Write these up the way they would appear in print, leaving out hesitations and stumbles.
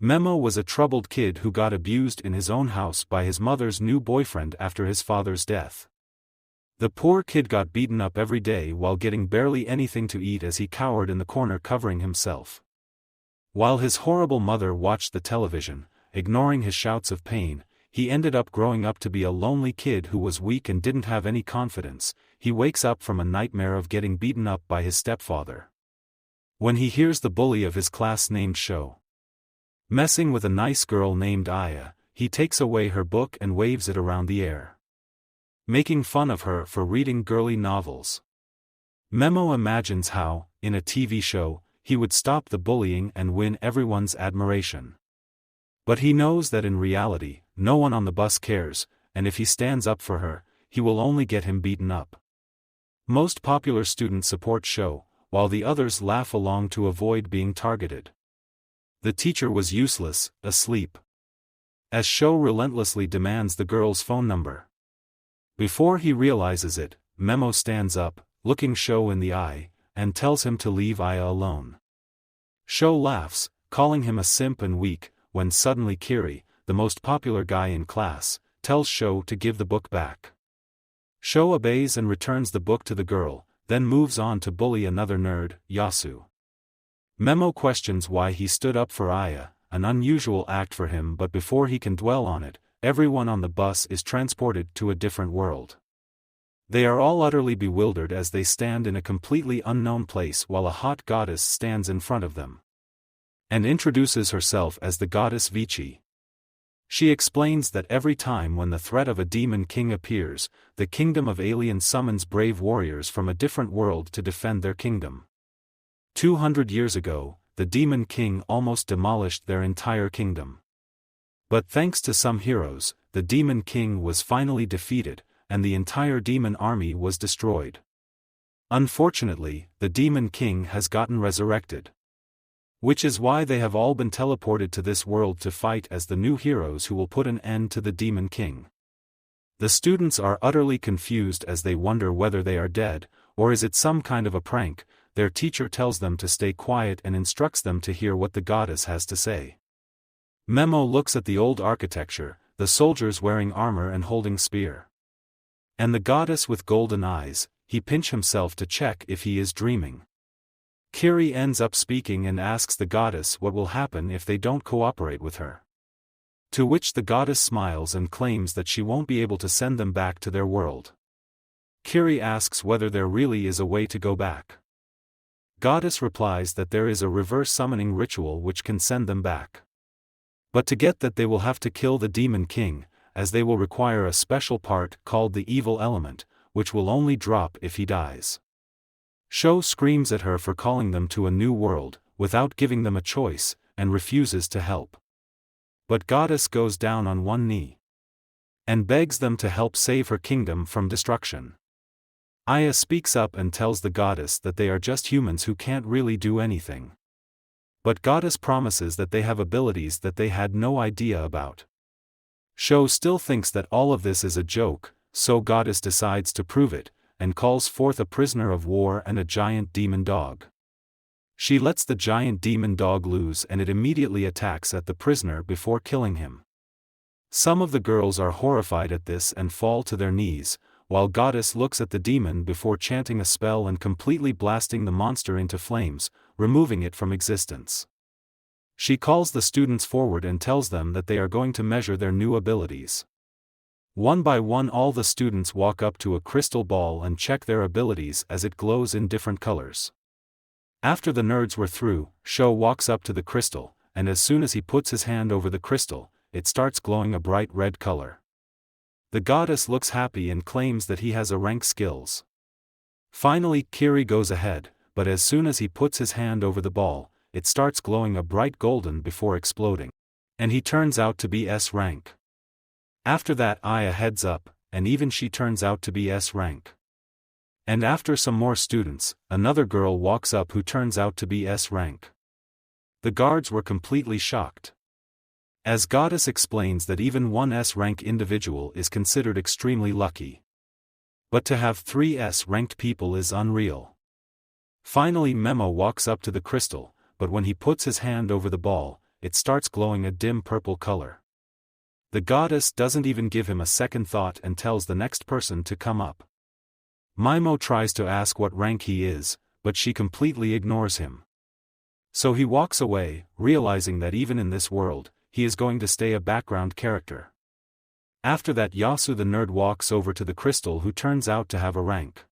Memo was a troubled kid who got abused in his own house by his mother's new boyfriend after his father's death. The poor kid got beaten up every day while getting barely anything to eat as he cowered in the corner covering himself. While his horrible mother watched the television, ignoring his shouts of pain, he ended up growing up to be a lonely kid who was weak and didn't have any confidence. He wakes up from a nightmare of getting beaten up by his stepfather. When he hears the bully of his class named Sho messing with a nice girl named Aya, he takes away her book and waves it around the air, making fun of her for reading girly novels. Memo imagines how, in a TV show, he would stop the bullying and win everyone's admiration. But he knows that in reality, no one on the bus cares, and if he stands up for her, he will only get him beaten up. Most popular students support Sho, while the others laugh along to avoid being targeted. The teacher was useless, asleep, as Sho relentlessly demands the girl's phone number. Before he realizes it, Memo stands up, looking Sho in the eye, and tells him to leave Aya alone. Sho laughs, calling him a simp and weak, when suddenly Kiri, the most popular guy in class, tells Sho to give the book back. Sho obeys and returns the book to the girl, then moves on to bully another nerd, Yasu. Memo questions why he stood up for Aya, an unusual act for him, but before he can dwell on it, everyone on the bus is transported to a different world. They are all utterly bewildered as they stand in a completely unknown place while a hot goddess stands in front of them and introduces herself as the goddess Vici. She explains that every time when the threat of a demon king appears, the kingdom of aliens summons brave warriors from a different world to defend their kingdom. 200 years ago, the demon king almost demolished their entire kingdom. But thanks to some heroes, the demon king was finally defeated, and the entire demon army was destroyed. Unfortunately, the demon king has gotten resurrected, which is why they have all been teleported to this world to fight as the new heroes who will put an end to the demon king. The students are utterly confused as they wonder whether they are dead, or is it some kind of a prank. Their teacher tells them to stay quiet and instructs them to hear what the goddess has to say. Memo looks at the old architecture, the soldiers wearing armor and holding spear, and the goddess with golden eyes. He pinches himself to check if he is dreaming. Kiri ends up speaking and asks the goddess what will happen if they don't cooperate with her. To which the goddess smiles and claims that she won't be able to send them back to their world. Kiri asks whether there really is a way to go back. Goddess replies that there is a reverse summoning ritual which can send them back. But to get that they will have to kill the demon king, as they will require a special part called the evil element, which will only drop if he dies. Sho screams at her for calling them to a new world, without giving them a choice, and refuses to help. But Goddess goes down on one knee and begs them to help save her kingdom from destruction. Aya speaks up and tells the goddess that they are just humans who can't really do anything. But Goddess promises that they have abilities that they had no idea about. Sho still thinks that all of this is a joke, so Goddess decides to prove it, and calls forth a prisoner of war and a giant demon dog. She lets the giant demon dog loose and it immediately attacks at the prisoner before killing him. Some of the girls are horrified at this and fall to their knees, while Goddess looks at the demon before chanting a spell and completely blasting the monster into flames, removing it from existence. She calls the students forward and tells them that they are going to measure their new abilities. One by one all the students walk up to a crystal ball and check their abilities as it glows in different colors. After the nerds were through, Sho walks up to the crystal, and as soon as he puts his hand over the crystal, it starts glowing a bright red color. The goddess looks happy and claims that he has a rank skills. Finally Kiri goes ahead, but as soon as he puts his hand over the ball, it starts glowing a bright golden before exploding, and he turns out to be S rank. After that Aya heads up, and even she turns out to be S rank. And after some more students, another girl walks up who turns out to be S rank. The guards were completely shocked, as Goddess explains that even one S-rank individual is considered extremely lucky. But to have 3 S-ranked people is unreal. Finally Memo walks up to the crystal, but when he puts his hand over the ball, it starts glowing a dim purple color. The goddess doesn't even give him a second thought and tells the next person to come up. Mimo tries to ask what rank he is, but she completely ignores him. So he walks away, realizing that even in this world, he is going to stay a background character. After that, Yasu the nerd walks over to the crystal, who turns out to have a rank.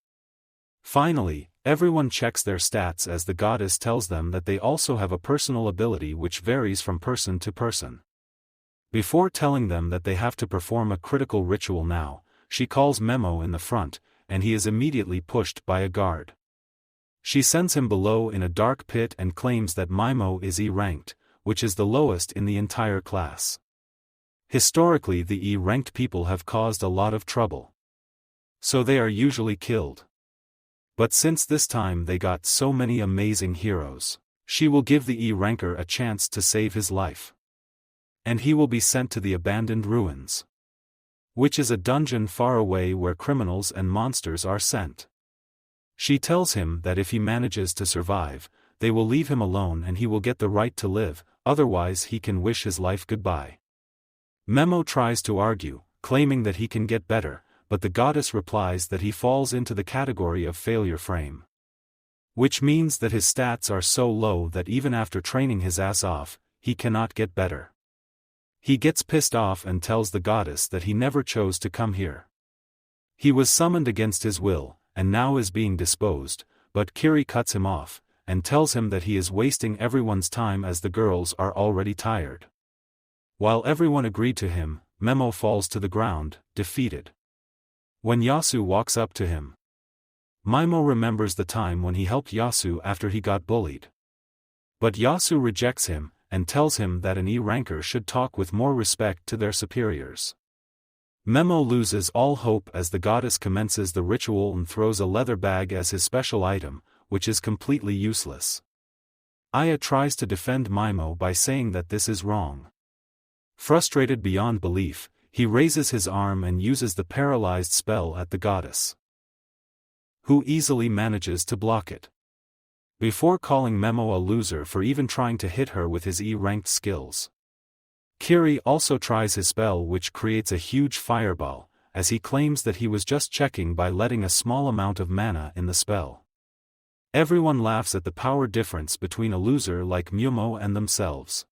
Finally, everyone checks their stats as the goddess tells them that they also have a personal ability which varies from person to person. Before telling them that they have to perform a critical ritual now, she calls Memo in the front, and he is immediately pushed by a guard. She sends him below in a dark pit and claims that Mimo is E-ranked, which is the lowest in the entire class. Historically, the E-ranked people have caused a lot of trouble. So they are usually killed. But since this time they got so many amazing heroes, she will give the E-ranker a chance to save his life. And he will be sent to the abandoned ruins, which is a dungeon far away where criminals and monsters are sent. She tells him that if he manages to survive, they will leave him alone and he will get the right to live, otherwise he can wish his life goodbye. Memo tries to argue, claiming that he can get better, but the goddess replies that he falls into the category of failure frame. Which means that his stats are so low that even after training his ass off, he cannot get better. He gets pissed off and tells the goddess that he never chose to come here. He was summoned against his will, and now is being disposed, but Kiri cuts him off, and tells him that he is wasting everyone's time as the girls are already tired. While everyone agreed to him, Memo falls to the ground, defeated. When Yasu walks up to him, Mimo remembers the time when he helped Yasu after he got bullied. But Yasu rejects him, and tells him that an E-ranker should talk with more respect to their superiors. Memo loses all hope as the goddess commences the ritual and throws a leather bag as his special item, which is completely useless. Aya tries to defend Mimo by saying that this is wrong. Frustrated beyond belief, he raises his arm and uses the paralyzed spell at the goddess, who easily manages to block it. Before calling Memo a loser for even trying to hit her with his E-ranked skills. Kiri also tries his spell, which creates a huge fireball, as he claims that he was just checking by letting a small amount of mana in the spell. Everyone laughs at the power difference between a loser like Mumo and themselves.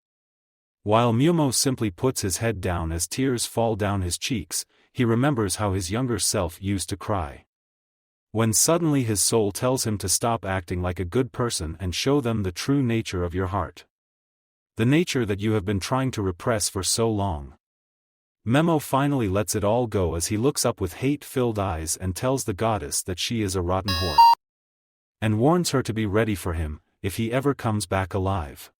While Mumo simply puts his head down as tears fall down his cheeks, he remembers how his younger self used to cry. When suddenly his soul tells him to stop acting like a good person and show them the true nature of your heart. The nature that you have been trying to repress for so long. Memo finally lets it all go as he looks up with hate-filled eyes and tells the goddess that she is a rotten whore. And warns her to be ready for him, if he ever comes back alive.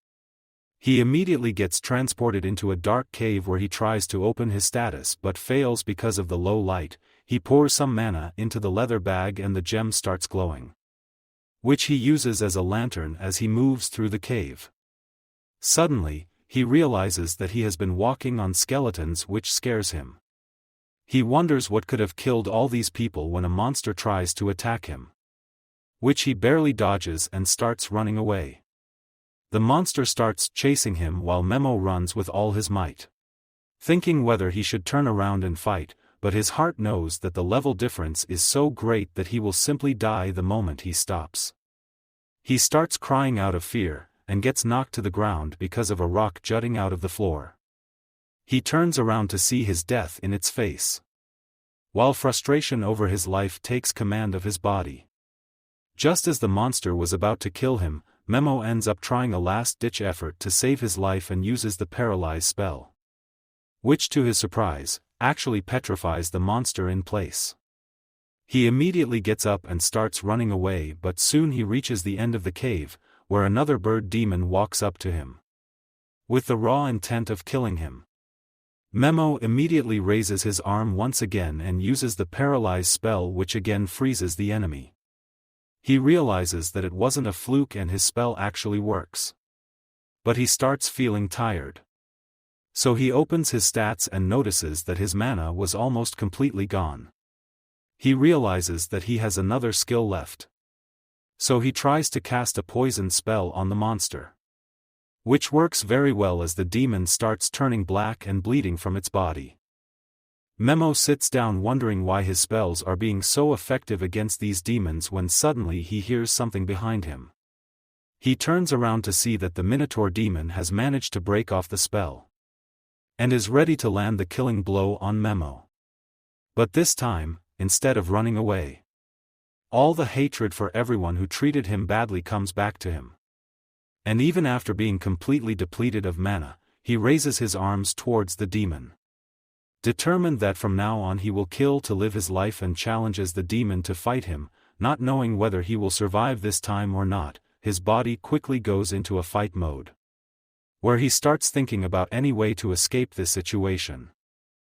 He immediately gets transported into a dark cave where he tries to open his status but fails because of the low light. He pours some mana into the leather bag and the gem starts glowing, which he uses as a lantern as he moves through the cave. Suddenly, he realizes that he has been walking on skeletons, which scares him. He wonders what could have killed all these people when a monster tries to attack him, which he barely dodges and starts running away. The monster starts chasing him while Memo runs with all his might, thinking whether he should turn around and fight, but his heart knows that the level difference is so great that he will simply die the moment he stops. He starts crying out of fear, and gets knocked to the ground because of a rock jutting out of the floor. He turns around to see his death in its face, while frustration over his life takes command of his body. Just as the monster was about to kill him, Memo ends up trying a last-ditch effort to save his life and uses the paralyze spell, which to his surprise, actually petrifies the monster in place. He immediately gets up and starts running away, but soon he reaches the end of the cave, where another bird demon walks up to him, with the raw intent of killing him. Memo immediately raises his arm once again and uses the paralyze spell, which again freezes the enemy. He realizes that it wasn't a fluke and his spell actually works. But he starts feeling tired. So he opens his stats and notices that his mana was almost completely gone. He realizes that he has another skill left. So he tries to cast a poison spell on the monster. which works very well as the demon starts turning black and bleeding from its body. Memo sits down wondering why his spells are being so effective against these demons when suddenly he hears something behind him. He turns around to see that the Minotaur demon has managed to break off the spell and is ready to land the killing blow on Memo. But this time, instead of running away, all the hatred for everyone who treated him badly comes back to him. And even after being completely depleted of mana, he raises his arms towards the demon, determined that from now on he will kill to live his life, and challenges the demon to fight him, not knowing whether he will survive this time or not. His body quickly goes into a fight mode, where he starts thinking about any way to escape this situation.